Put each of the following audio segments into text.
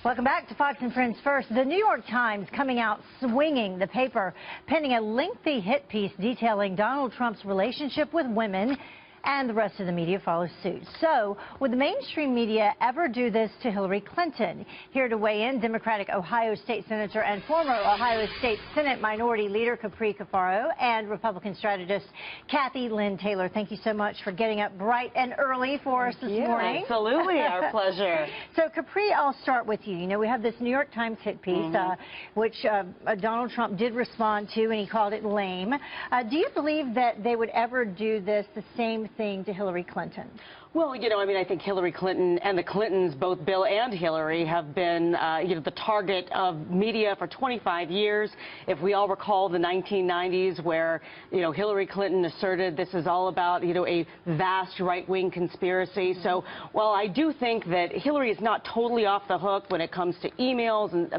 Welcome back to Fox and Friends First. The New York Times coming out swinging, the paper penning a lengthy hit piece detailing Donald Trump's relationship with women, and the rest of the media follows suit. So, would the mainstream media ever do this to Hillary Clinton? Here to weigh in, Democratic Ohio State Senator and former Ohio State Senate Minority Leader Capri Cafaro and Republican strategist Kathy Lynn Taylor. Thank you so much for getting up bright and early for us this morning. Absolutely, our pleasure. So, Capri, I'll start with you. You know, we have this New York Times hit piece, which Donald Trump did respond to, and he called it lame. Do you believe that they would ever do this, the same thing to Hillary Clinton? Well, you know, I mean, I think Hillary Clinton and the Clintons, both Bill and Hillary, have been, the target of media for 25 years. If we all recall the 1990s where, Hillary Clinton asserted this is all about, a vast right-wing conspiracy. So while I do think that Hillary is not totally off the hook when it comes to emails and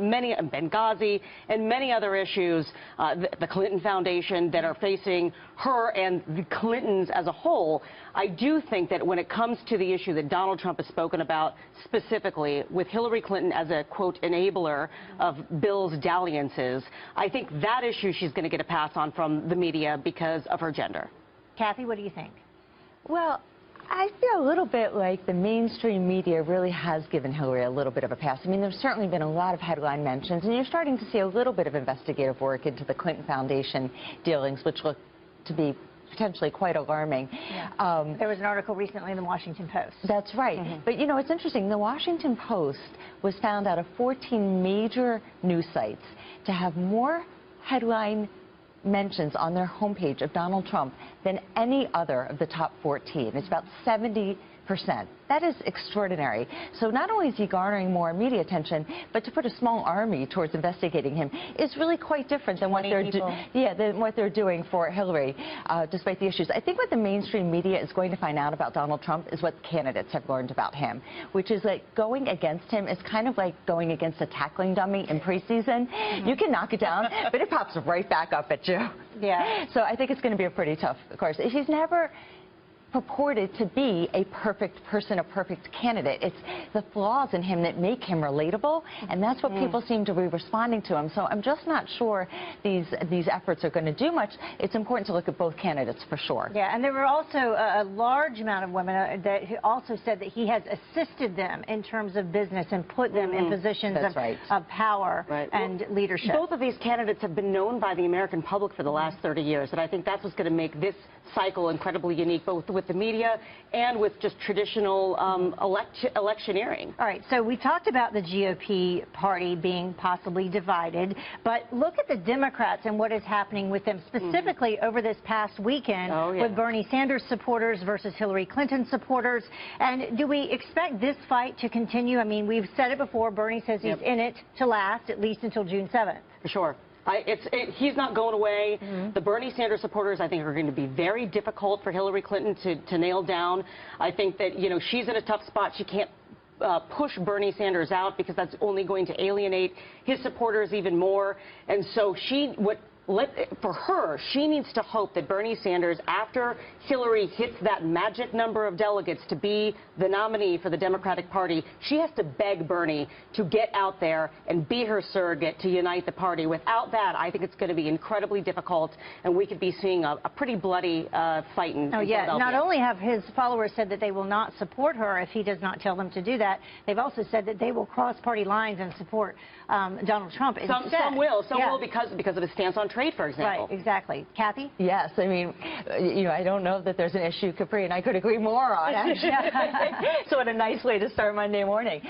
Benghazi and many other issues, the Clinton Foundation that are facing her and the Clintons as a whole, I do think that when it comes to the issue that Donald Trump has spoken about specifically with Hillary Clinton as a, quote, enabler of Bill's dalliances, I think that issue she's going to get a pass on from the media because of her gender. Kathy, what do you think? Well, I feel a little bit like the mainstream media really has given Hillary a little bit of a pass. I mean, there's certainly been a lot of headline mentions, and you're starting to see a little bit of investigative work into the Clinton Foundation dealings, which look to be potentially quite alarming. Yeah. There was an article recently in the Washington Post. That's right. But, it's interesting. The Washington Post was found out of 14 major news sites to have more headline mentions on their homepage of Donald Trump than any other of the top 14. It's about 70%. That is extraordinary. So not only is he garnering more media attention, but to put a small army towards investigating him is really quite different than what they're doing for Hillary, despite the issues. I think what the mainstream media is going to find out about Donald Trump is what candidates have learned about him, which is that going against him is kind of like going against a tackling dummy in preseason. You can knock it down, but it pops right back up at you. Yeah. So I think it's going to be a pretty tough course. He's never purported to be a perfect person, a perfect candidate. It's the flaws in him that make him relatable, and that's what people seem to be responding to him. So I'm just not sure these efforts are going to do much. It's important to look at both candidates for sure. Yeah, and there were also a large amount of women that also said that he has assisted them in terms of business and put them in positions of power and leadership. Both of these candidates have been known by the American public for the last 30 years, and I think that's what's going to make this cycle incredibly unique, both with the media and with just traditional electioneering. All right, so we talked about the GOP party being possibly divided, but look at the Democrats and what is happening with them, specifically over this past weekend with Bernie Sanders supporters versus Hillary Clinton supporters. And do we expect this fight to continue? I mean, we've said it before, Bernie says he's in it to last, at least until June 7th. For sure. He's not going away. The Bernie Sanders supporters, I think, are going to be very difficult for Hillary Clinton to nail down. I think that, she's in a tough spot. She can't push Bernie Sanders out because that's only going to alienate his supporters even more. And so for her, she needs to hope that Bernie Sanders, after Hillary hits that magic number of delegates to be the nominee for the Democratic Party, she has to beg Bernie to get out there and be her surrogate to unite the party. Without that, I think it's going to be incredibly difficult, and we could be seeing a pretty bloody fight in Philadelphia. Not only have his followers said that they will not support her if he does not tell them to do that, they've also said that they will cross party lines and support Donald Trump instead. Some will because of his stance on trade, for example. Right, exactly. Kathy? Yes, I mean, I don't know that there's an issue, Capri, and I could agree more on it. So what a nice way to start Monday morning.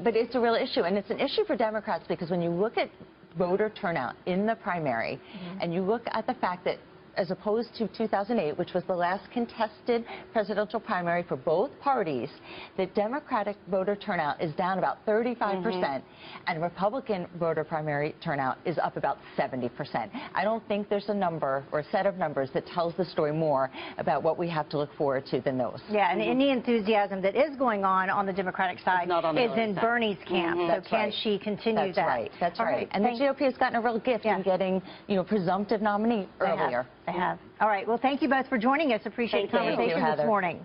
But it's a real issue, and it's an issue for Democrats because when you look at voter turnout in the primary, and you look at the fact that as opposed to 2008, which was the last contested presidential primary for both parties, the Democratic voter turnout is down about 35%, and Republican voter primary turnout is up about 70%. I don't think there's a number or a set of numbers that tells the story more about what we have to look forward to than those. Yeah, and any enthusiasm that is going on the Democratic side is in Bernie's camp. So can she continue that? That's right. And the GOP has gotten a real gift in getting, presumptive nominee earlier. They have. All right. Well, thank you both for joining us. Appreciate the conversation this morning.